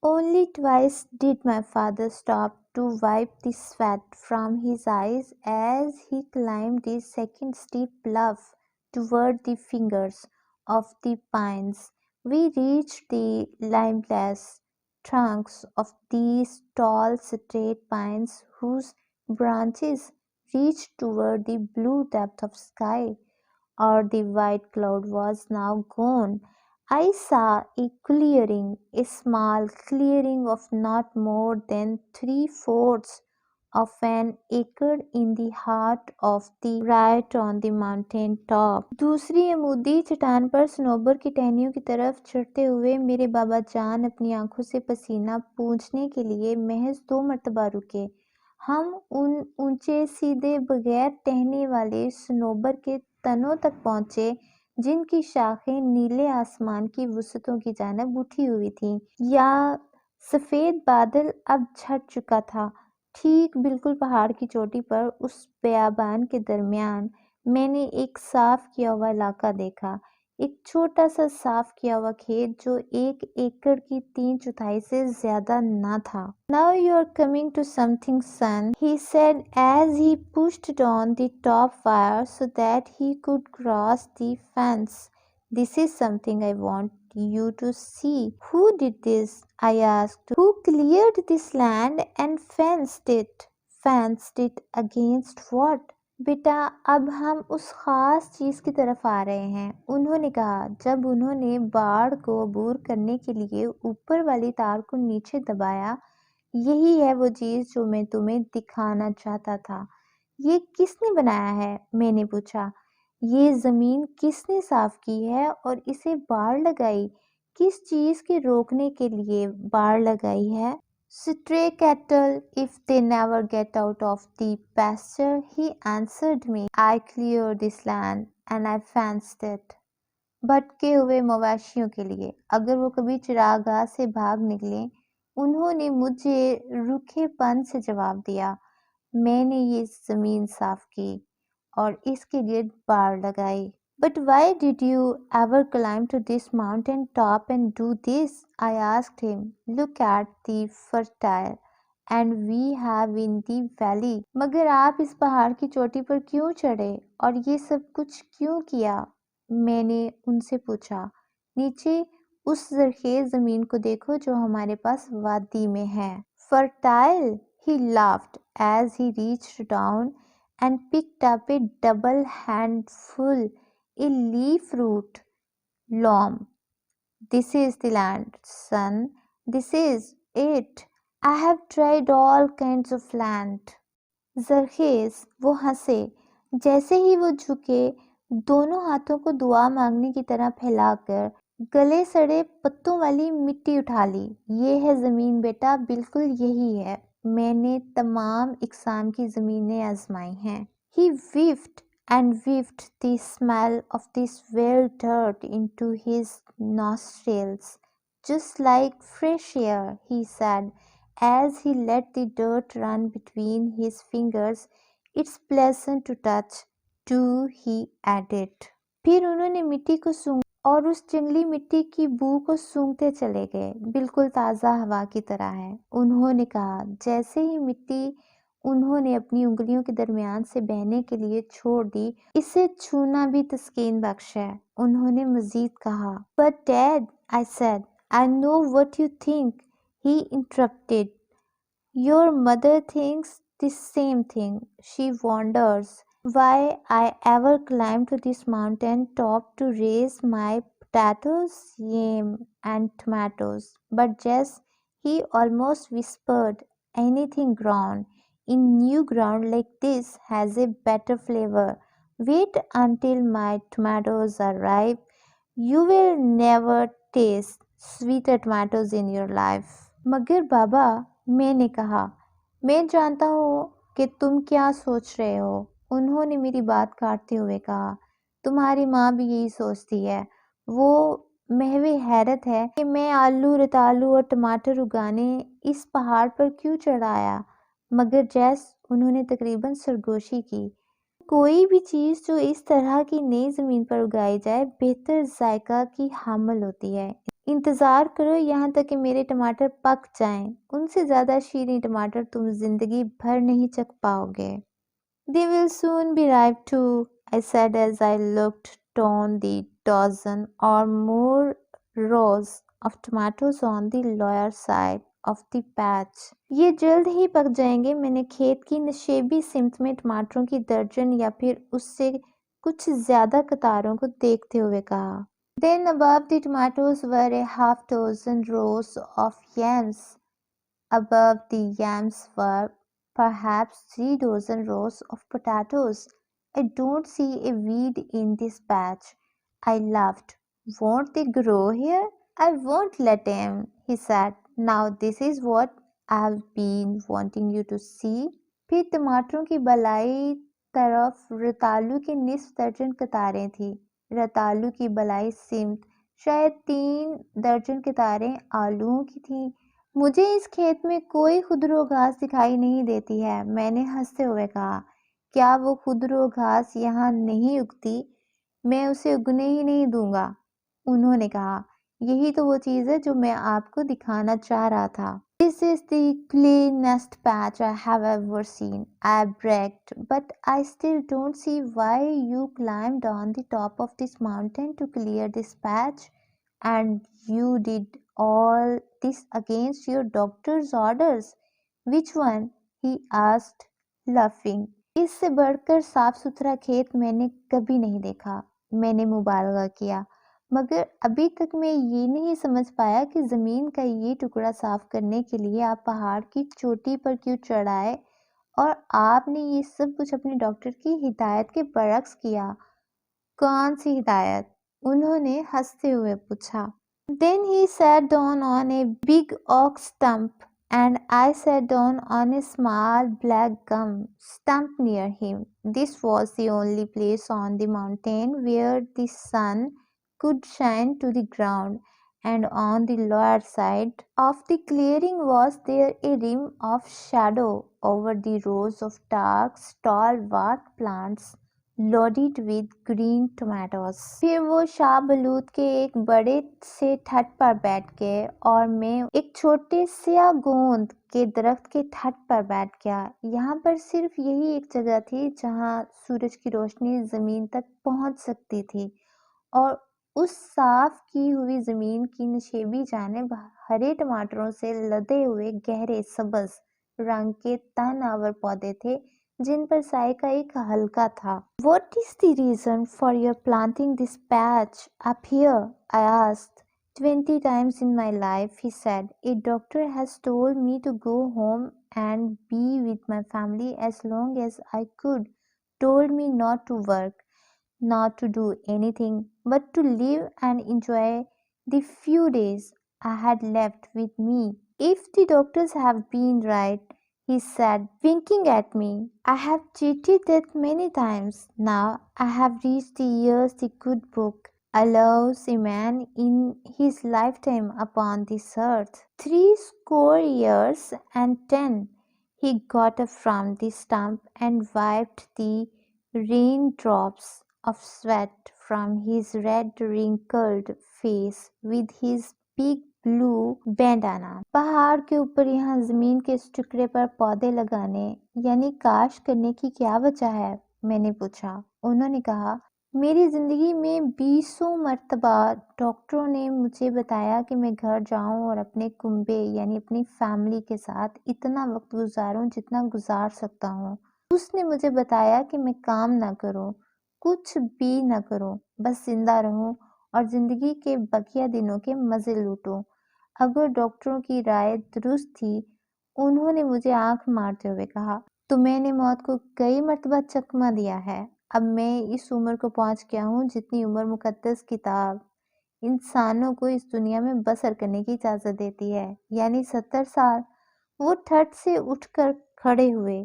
Only twice did my father stop to wipe the sweat from his eyes as he climbed the second steep bluff toward the fingers of the pines. We reached the limbless trunks of these tall straight pines whose branches reached toward the blue depth of sky, or the white cloud was now gone. I saw a clearing, a small clearing of not more than three-fourths of an acre in the heart of the right on the mountain top. दूसरी अमूदी चट्टान पर सनोबर की टहनियों की तरफ चढ़ते हुए मेरे बाबा जान अपनी आंखों से पसीना पोंछने के लिए महज 2 मरतबा रुके। हम उन ऊंचे सीधे बगैर टहने वाले सनोबर के तनों तक पहुंचे जिनकी शाखें नीले आसमान की वसतों की जानिब उठी हुई थीं। या सफेद बादल अब छट चुका था। ठीक बिल्कुल पहाड़ की चोटी पर उस बयाबान के दरमियान मैंने एक साफ किया हुआ इलाका देखा, एक छोटा सा साफ किया हुआ खेत जो 1 एकड़ की 3/4 से ज्यादा न था। Now you're coming to something, son, he said as he pushed on the top wire so that he could cross the fence. This is something I want you to see. Who did this? I asked. Who cleared this land and fenced it? Fenced it against what? बेटा, अब हम उस खास चीज की तरफ आ रहे हैं, उन्होंने कहा जब उन्होंने बाड़ को अबूर करने के लिए ऊपर वाली तार को नीचे दबाया। यही है वो चीज जो मैं तुम्हें दिखाना चाहता था। ये किसने बनाया है? मैंने पूछा। ये जमीन किसने साफ की है और इसे बाड़ लगाई? किस चीज के रोकने के लिए बाड़ लगाई है? Stray cattle, if they never get out of the pasture, he answered me. I cleared this land and I fenced it. भटके हुए मवेशियों के लिए, अगर वो कभी चरागाह से भाग निकले, उन्होंने मुझे रूखेपन से जवाब दिया। मैंने ये जमीन साफ की और इसके लिए बाड़ लगाई। But why did you ever climb to this mountain top and do this? I asked him. Look at the fertile and we have in the valley. मगर आप इस पहाड़ की चोटी पर क्यों चढ़े और ये सब कुछ क्यों किया? मैंने उनसे पूछा। नीचे उस जरखेज जमीन को देखो जो हमारे पास वादी में है। Fertile? He laughed as he reached down and picked up a double handful, a leaf root loam. This is the land, son. This is it. I have tried all kinds of land. जरखेज, वो हंसे। जैसे ही वो झुके, दोनों हाथों को दुआ मांगने की तरह फैलाकर गले सड़े पत्तों वाली मिट्टी उठा ली। ये है जमीन बेटा, बिल्कुल यही है। मैंने तमाम इकसाम की जमीनें आजमाई हैं। He whiffed and whiffed the smell of this well dirt into his nostrils. Just like fresh air, he said, as he let the dirt run between his fingers. It's pleasant to touch, too, he added. फिर उन्होंने मिट्टी को सूंघा और उस जंगली मिट्टी की बू को सूंघते चले गए। बिल्कुल ताज़ा हवा की तरह है, उन्होंने कहा। जैसे ही मिट्टी उन्होंने अपनी उंगलियों के दरमियान से बहने के लिए छोड़ दी, इसे छूना भी तस्कीन बख्श है। उन्होंने मजीद कहा। But Dad, I said, I know what you think. He interrupted. Your mother thinks the same thing. She wonders why I ever climbed to this mountain top to raise my potatoes, yam, and tomatoes. But Jess, he almost whispered, anything grown in new ground like this has a better flavor. Wait until my tomatoes are ripe. You will never taste sweeter tomatoes in your life. मगर बाबा, मैंने कहा, मैं जानता हूँ कि तुम क्या सोच रहे हो। उन्होंने मेरी बात काटते हुए कहा। तुम्हारी माँ भी यही सोचती है। वो महवे हैरत है कि मैं आलू, रतालू और टमाटर उगाने इस पहाड़ पर क्यों चढ़ आया। मगर जैस, उन्होंने तकरीबन सरगोशी की। कोई भी चीज़ जो इस तरह की नई ज़मीन पर उगाई जाए बेहतर जायका की हामिल होती है। इंतज़ार करो यहाँ तक कि मेरे टमाटर पक जाएं। उनसे ज़्यादा शीरे टमाटर तुम ज़िंदगी भर नहीं चख पाओगे। They will soon be ripe too, I said as I looked down the dozen or more rows of tomatoes on the lower side of the patch. ये जल्द ही पक जाएंगे, मैंने खेत की नशेबी सिमत में टमाटरों की दर्जन या फिर उससे कुछ ज्यादा कतारों को देखते हुए कहा। Then above the tomatoes were a half dozen rows of yams. Above the yams were perhaps 3 dozen rows of potatoes. I don't see a weed in this patch. I laughed. Won't they grow here? I won't let them, he said. Now this is what I've been wanting you to see. फिर टमाटरों की बलाई तरफ रतालू की निस्फ दर्जन कतारें थी। रतालू की बलाई सिमत शायद 3 दर्जन कतारें आलूओं की थीं। मुझे इस खेत में कोई खुदरो घास दिखाई नहीं देती है, मैंने हंसते हुए कहा। क्या वो खुदरो घास यहाँ नहीं उगती? मैं उसे उगने ही नहीं दूंगा। उन्होंने कहा, यही तो वो चीज है जो मैं आपको दिखाना चाह रहा था। This is the cleanest patch I have ever seen, I bragged, but I still don't see why you climbed on the top of this mountain to clear this patch. And you did all this against your doctor's orders. Which one? He asked, laughing. इससे बढ़कर साफ सुथरा खेत मैंने कभी नहीं देखा। मैंने मुबालगा किया, मगर अभी तक मैं ये नहीं समझ पाया कि जमीन का ये टुकड़ा साफ करने के लिए आप पहाड़ की चोटी पर क्यों चढ़ आए और आपने ये सब कुछ अपने डॉक्टर की हिदायत के बरक्स किया। कौन सी हिदायत? उन्होंने हंसते हुए पूछा। Then he sat down on a big oak stump, and I sat down on a small black gum stump near him. This was the only place on the mountain where the sun could shine to the ground, and on the lower side of the clearing was there a rim of shadow over the rows of dark, stalwart plants loaded with green tomatoes. फिर वो शाहबलूत के एक बड़े से ठट पर बैठ गए और मैं एक छोटे से गोंद के दरख्त के ठट पर बैठ गया। यहाँ पर सिर्फ यही एक जगह थी जहाँ सूरज की रोशनी जमीन तक पहुँच सकती थी और उस साफ की हुई जमीन की नशेबी जानिब हरे टमाटरों से लदे हुए गहरे सब्ज रंग के तनावर पौधे थे जिन पर साए का एक हल्का था। What is the reason for your planting this patch up here? I asked. 20 times in my life, he said. A doctor has told me to go home and be with my family as long as I could. Told me not to work, not to do anything, but to live and enjoy the few days I had left with me. If the doctors have been right, he said, winking at me, I have cheated that many times. Now I have reached the years the good book allows a man in his lifetime upon this earth. 70 years and 10. He got up from the stump and wiped the raindrops of sweat from his red wrinkled face with his big blue bandana. पहाड़ के ऊपर यहाँ जमीन के इस टुकड़े पर पौधे लगाने यानी काश करने की क्या वजह है? मैंने पूछा। उन्होंने कहा, मेरी जिंदगी में 20 मरतबा डॉक्टरों ने मुझे बताया कि मैं घर जाऊं और अपने कुंबे यानी अपनी फैमिली के साथ इतना वक्त गुजारूं जितना गुजार सकता हूं। उसने मुझे बताया कि मैं काम ना करूं, कुछ भी ना करूं, बस जिंदा रहूं और जिंदगी के बकिया दिनों के मजे लूटूं। अगर डॉक्टरों की राय दुरुस्त थी, उन्होंने मुझे आंख मारते हुए कहा, तो मैंने मौत को कई मर्तबा चकमा दिया है। अब मैं इस उम्र को पहुंच गया हूं जितनी उम्र मुकद्दस किताब इंसानों को इस दुनिया में बसर करने की इजाजत देती है, यानी 70 साल। वो ठट से उठकर खड़े हुए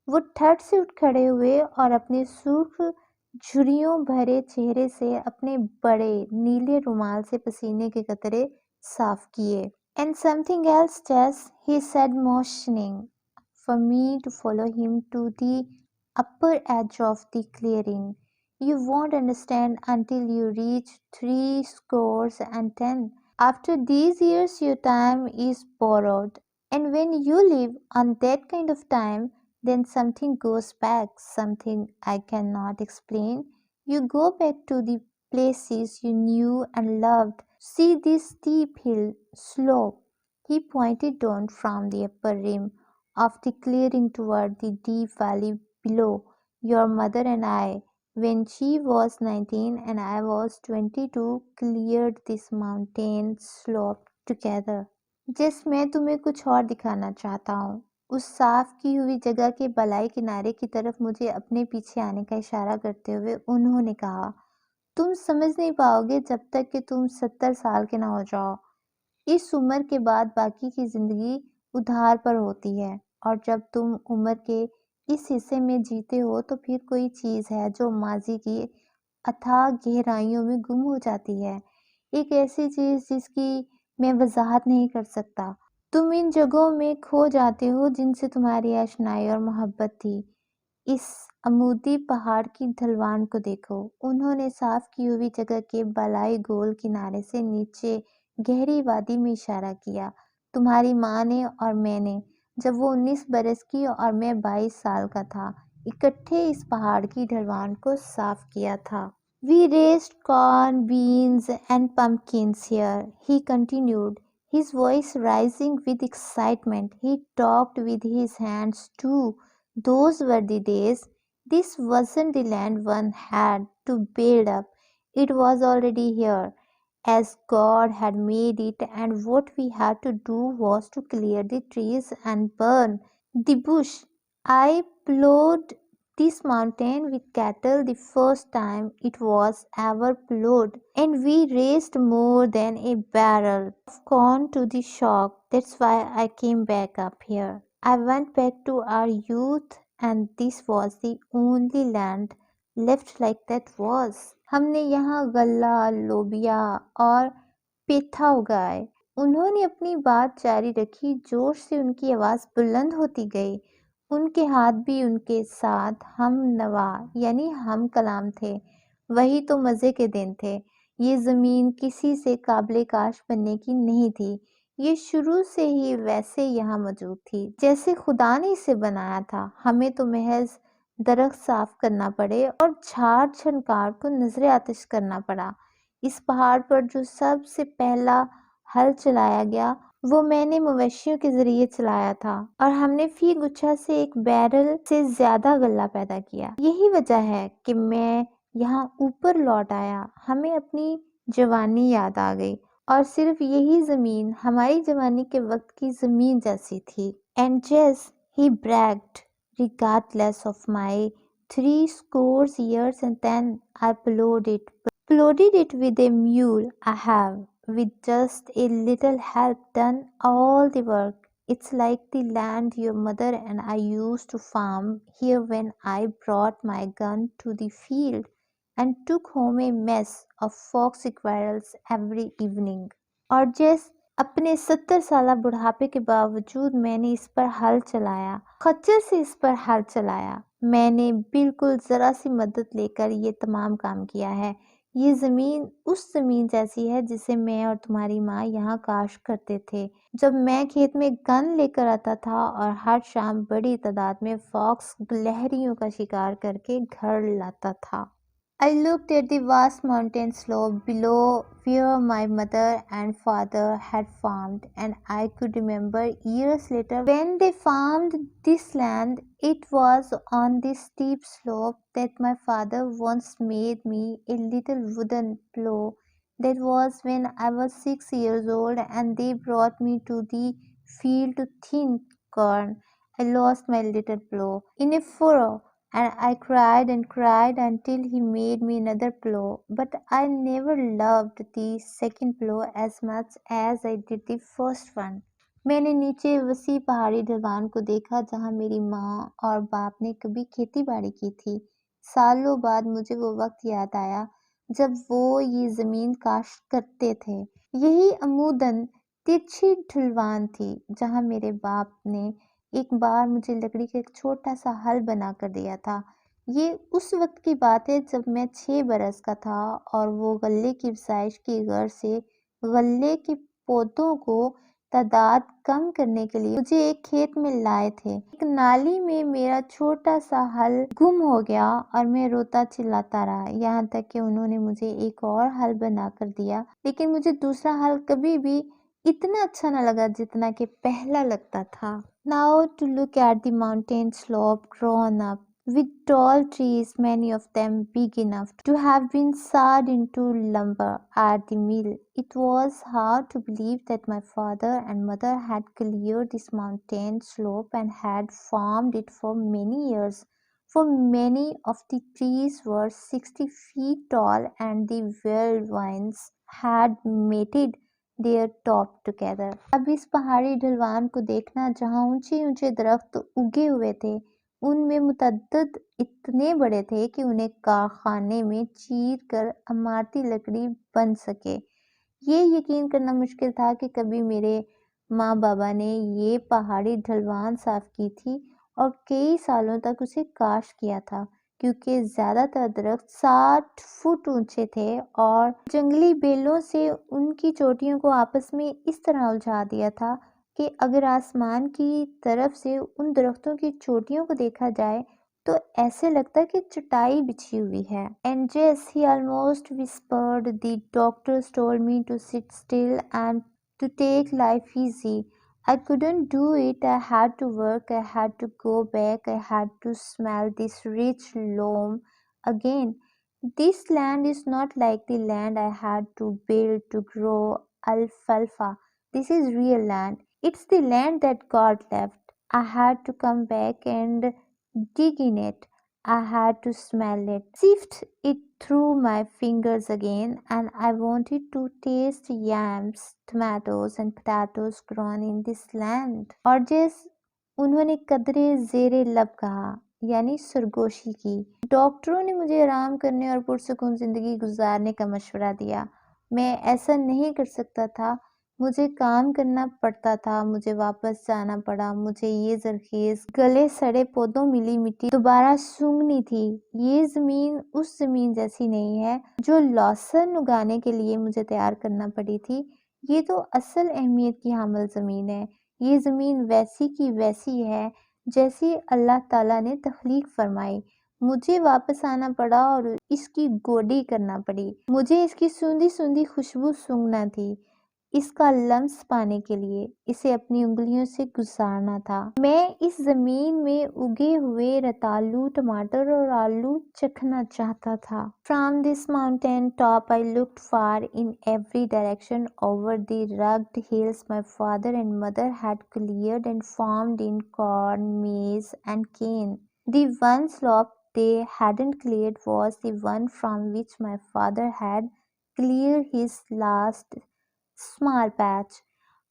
वो ठट से उठ खड़े हुए और अपने सुर्ख झुर्रियों भरे चेहरे से अपने बड़े नीले रुमाल से पसीने के कतरे साफ किए। And something else, Jess, he said, motioning for me to follow him to the upper edge of the clearing. You won't understand until you reach 70 and 10. After these years, your time is borrowed. And when you live on that kind of time, then something goes back, something I cannot explain. You go back to the places you knew and loved. See this steep hill slope. He pointed down from the upper rim of the clearing toward the deep valley below. Your mother and I, when she was 19 and I was 22, cleared this mountain slope together. जिस मैं तुम्हें कुछ और दिखाना चाहता हूँ। उस साफ की हुई जगह के बलाई किनारे की तरफ मुझे अपने पीछे आने का इशारा करते हुए उन्होंने कहा, तुम समझ नहीं पाओगे जब तक कि तुम 70 साल के ना हो जाओ। इस उम्र के बाद बाकी की जिंदगी उधार पर होती है और जब तुम उम्र के इस हिस्से में जीते हो तो फिर कोई चीज है जो माजी की अथाह गहराइयों में गुम हो जाती है। एक ऐसी चीज जिसकी मैं वजाहत नहीं कर सकता। तुम इन जगहों में खो जाते हो जिनसे तुम्हारी आशनाई और मोहब्बत थी। इस अमूदी पहाड़ की ढलवान को देखो। उन्होंने साफ की हुई जगह के बलाई गोल किनारे से नीचे गहरी वादी में इशारा किया। तुम्हारी माँ ने और मैंने, जब वो 19 बरस की और मैं 22 साल का था, इकट्ठे इस पहाड़ की ढलवान को साफ किया था। We raised corn, beans, and pumpkins here, he continued, his voice rising with excitement. He talked with his hands too. Those were the days. This wasn't the land one had to build up, it was already here, as God had made it, and what we had to do was to clear the trees and burn the bush. I plowed this mountain with cattle the first time it was ever plowed, and we raised more than a barrel of corn to the shock. That's why I came back up here. I went back to our youth, and this was the only land left like that was. हमने यहाँ गल्ला, लोबिया और पेठा उगाए। उन्होंने अपनी बात जारी रखी, जोर से उनकी आवाज बुलंद होती गई। उनके हाथ भी उनके साथ हम नवा यानी हम कलाम थे। वही तो मजे के दिन थे। ये जमीन किसी से काबिले काश बनने की नहीं थी। ये शुरू से ही वैसे यहाँ मौजूद थी जैसे खुदा ने इसे बनाया था। हमें तो महज दरख्त साफ करना पड़े और झाड़ झंकार को नजरे आतिश करना पड़ा। इस पहाड़ पर जो सबसे पहला हल चलाया गया वो मैंने मवेशियों के जरिए चलाया था और हमने फी गुच्छा से 1 बैरल से ज्यादा गल्ला पैदा किया। यही वजह है कि मैं यहाँ ऊपर लौट आया। हमें अपनी जवानी याद आ गई और सिर्फ यही जमीन हमारी जवानी के वक्त की जमीन जैसी थी। And just he bragged, regardless of my 70 years, and then I plowed it with a mule I have, with just a little help, done all the work. It's like the land your mother and I used to farm here when I brought my gun to the field and took home a mess of fox squirrels every evening. और जैस अपने 70 साला बुढ़ापे के बावजूद मैंने इस पर हल चलाया, खच्चर से इस पर हल चलाया। मैंने बिल्कुल जरा सी मदद लेकर ये तमाम काम किया है। ये जमीन उस जमीन जैसी है जिसे मैं और तुम्हारी माँ यहाँ काश करते थे जब मैं खेत में गन लेकर आता था और हर शाम बड़ी तादाद में फॉक्स गिलहरियों का शिकार करके घर लाता था। I looked at the vast mountain slope below where my mother and father had farmed, and I could remember years later when they farmed this land. It was on this steep slope that my father once made me a little wooden plow. That was when I was 6 years old, and they brought me to the field to thin corn. I lost my little plow in a furrow and I cried and cried until he made me another plow. But I never loved the second plow as much as I did the first one. मैंने नीचे वसी पहाड़ी ढलान को देखा जहाँ मेरी माँ और बाप ने कभी खेती बाड़ी की थी। सालों बाद मुझे वो वक्त याद आया जब वो ये जमीन काश्त करते थे। यही अमूदन तिरछी ढलवान थी जहाँ मेरे बाप ने एक बार मुझे लकड़ी का एक छोटा सा हल बना कर दिया था। ये उस वक्त की बात है जब मैं 6 बरस का था और वो गले की रसाइश की गर्ज से गल्ले के पौधों को तादाद कम करने के लिए मुझे एक खेत में लाए थे। एक नाली में मेरा छोटा सा हल गुम हो गया और मैं रोता चिल्लाता रहा, यहाँ तक कि उन्होंने मुझे एक और हल बना कर दिया। लेकिन मुझे दूसरा हल कभी भी इतना अच्छा न लगा जितना कि पहला लगता था। Now to look at the mountain slope grown up with tall trees, many of them big enough to have been sawed into lumber at the mill. It was hard to believe that my father and mother had cleared this mountain slope and had farmed it for many years. For many of the trees were 60 feet tall, and the wild vines had mated their top together. अब इस पहाड़ी ढलवान को देखना जहाँ ऊंचे ऊंचे दरख्त उगे हुए थे, उनमें मुतअद्दिद इतने बड़े थे कि उन्हें कारखाने में चीर कर इमारती लकड़ी बन सके। ये यकीन करना मुश्किल था कि कभी मेरे माँ बाबा ने ये पहाड़ी ढलवान साफ की थी और कई सालों तक उसे काश किया था, क्योंकि ज़्यादातर दरख्त 60 फुट ऊंचे थे और जंगली बेलों से उनकी चोटियों को आपस में इस तरह उलझा दिया था कि अगर आसमान की तरफ से उन दरख्तों की चोटियों को देखा जाए तो ऐसे लगता कि चटाई बिछी हुई है। And yes, he almost whispered, the doctors told me to sit still and to take life easy. I couldn't do it. I had to work. I had to go back. I had to smell this rich loam again. This land is not like the land I had to build to grow alfalfa. This is real land. It's the land that God left. I had to come back and dig in it. I had to smell it, sift it through my fingers again, and I wanted to taste yams, tomatoes, and potatoes grown in this land. और जिस उन्होंने कदरे जेरे लब कहा, यानी सरगोशी की। डॉक्टरों ने मुझे आराम करने और पुरसकून जिंदगी गुजारने का मशवरा दिया। मैं ऐसा नहीं कर सकता था, मुझे काम करना पड़ता था, मुझे वापस जाना पड़ा, मुझे ये जरखेज गले सड़े पौधों मिली मिट्टी दोबारा सूंघनी थी। ये जमीन उस जमीन जैसी नहीं है जो लौसन उगाने के लिए मुझे तैयार करना पड़ी थी। ये तो असल अहमियत की हामिल जमीन है। ये जमीन वैसी की वैसी है जैसी अल्लाह ताला ने तख्लीक फरमाई। मुझे वापस आना पड़ा और इसकी गोडी करना पड़ी। मुझे इसकी सूंधी सूंधी खुशबू सूंघना थी, इसका लम्स पाने के लिए इसे अपनी उंगलियों से गुजारना था। मैं इस जमीन में उगे हुए रतालू, टमाटर और आलू चखना चाहता था। From this mountain top I looked far in every direction over the rugged hills my father and mother had cleared and farmed in corn, maize and cane. The one slope they hadn't cleared was the one from which my father had cleared his last small patch.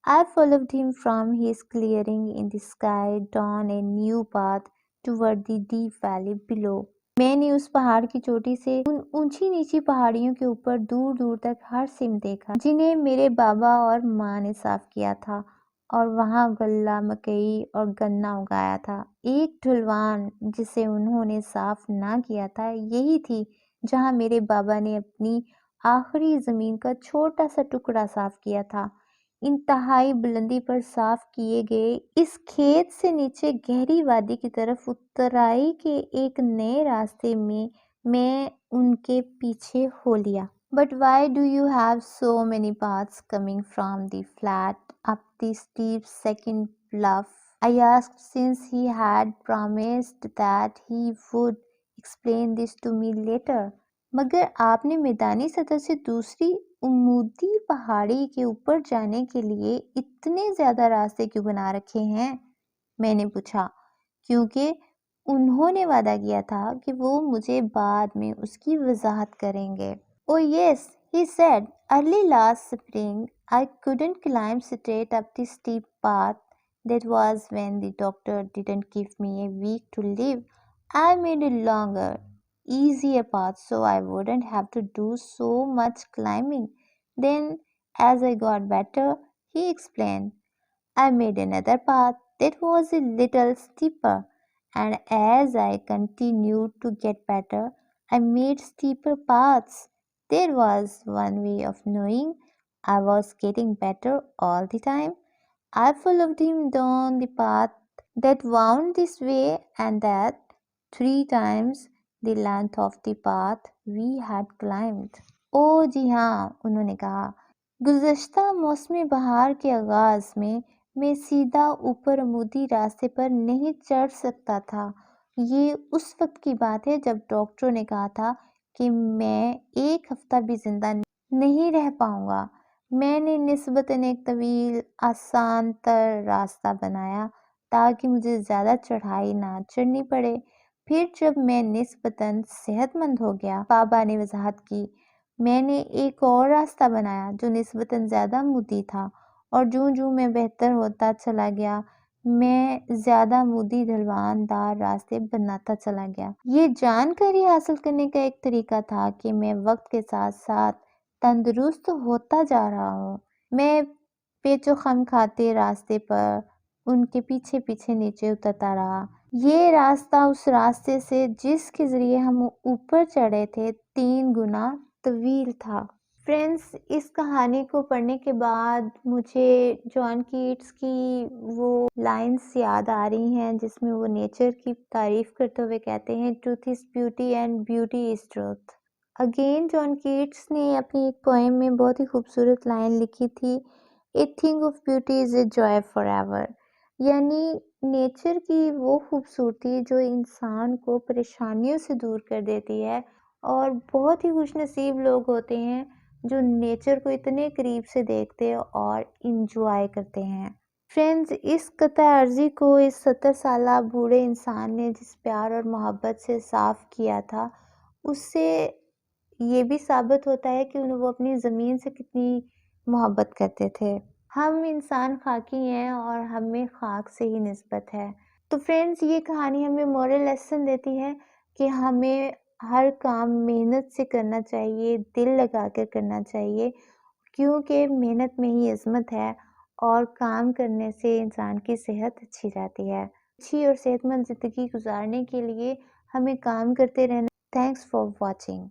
I followed him from his clearing in the sky down a new path toward the deep valley below. मैंने उस पहाड़ की चोटी से उन ऊंची नीची पहाड़ियों के ऊपर दूर दूर तक हर सिम देखा जिन्हें मेरे बाबा और माँ ने साफ किया था, और वहाँ गल्ला, मकई और गन्ना उगाया था। एक ढुलवान जिसे उन्होंने साफ ना किया था, यही थी जहाँ मेरे बाबा ने अपनी आखिरी जमीन का छोटा सा टुकड़ा साफ किया था। इंतहाई बुलंदी पर साफ किए गए इस खेत से नीचे गहरी वादी की तरफ उतराई के एक नए रास्ते में मैं उनके पीछे हो लिया। But why do you have so many paths coming from the flat up the steep second bluff? I asked, since he had promised that he would explain this to me later. मगर आपने मैदानी सतह से दूसरी उम्मूदी पहाड़ी के ऊपर जाने के लिए इतने ज्यादा रास्ते क्यों बना रखे हैं? मैंने पूछा, क्योंकि उन्होंने वादा किया था कि वो मुझे बाद में उसकी वजाहत करेंगे। Oh yes, he said, early last spring I couldn't climb straight up the steep path. That was when the doctor didn't give me a week to live. I made a longer, easier path so I wouldn't have to do so much climbing. Then, as I got better, he explained, I made another path that was a little steeper, and as I continued to get better, I made steeper paths. There was one way of knowing I was getting better all the time. I followed him down the path that wound this way and that, 3 times the length of the path we had climbed. ओ जी हाँ, उन्होंने कहा, गुज़श्ता मौसमी बहार के आगाज़ में मैं सीधा ऊपर आमूदी रास्ते पर नहीं चढ़ सकता था। ये उस वक्त की बात है जब डॉक्टरों ने कहा था कि मैं 1 हफ्ता भी ज़िंदा नहीं रह पाऊँगा। मैंने निस्बतन एक तवील, आसान तर रास्ता बनाया ताकि मुझे ज़्यादा चढ़ाई ना चढ़नी पड़े। फिर जब मैं निस्बतन सेहतमंद हो गया, बाबा ने वज़ाहत की, मैंने एक और रास्ता बनाया जो निस्बतन ज़्यादा मुद्दी था और जूँ-जूँ मैं बेहतर होता चला गया, मैं ज़्यादा मुद्दी ढलवानदार रास्ते बनाता चला गया। ये जानकारी हासिल करने का एक तरीका था कि मैं वक़्त के साथ-साथ तंदुरुस्त होता जा रहा हूँ। मैं पेचो-खम खाते रास्ते पर उनके पीछे-पीछे नीचे उतरता रहा। ये रास्ता उस रास्ते से जिसके ज़रिए हम ऊपर चढ़े थे 3 गुना तवील था। फ्रेंड्स, इस कहानी को पढ़ने के बाद मुझे जॉन कीट्स की वो लाइन्स याद आ रही हैं जिसमें वो नेचर की तारीफ़ करते हुए कहते हैं, truth is beauty and beauty is truth. Again John Keats ने अपनी एक पोएम में बहुत ही खूबसूरत लाइन लिखी थी, a thing of beauty is a joy forever. यानी नेचर की वो खूबसूरती जो इंसान को परेशानियों से दूर कर देती है और बहुत ही खुशनसीब लोग होते हैं जो नेचर को इतने करीब से देखते और इंजॉय करते हैं। फ्रेंड्स, इस कतई अर्ज़ी को इस 70 साला बूढ़े इंसान ने जिस प्यार और मोहब्बत से साफ़ किया था, उससे ये भी साबित होता है कि वो अपनी ज़मीन से कितनी मोहब्बत करते थे। हम इंसान खाकी हैं और हमें खाक से ही निस्बत है। तो फ्रेंड्स, ये कहानी हमें मोरल लेसन देती है कि हमें हर काम मेहनत से करना चाहिए, दिल लगा कर करना चाहिए, क्योंकि मेहनत में ही इज़्ज़त है और काम करने से इंसान की सेहत अच्छी रहती है। अच्छी और सेहतमंद ज़िंदगी गुज़ारने के लिए हमें काम करते रहना। Thanks for watching.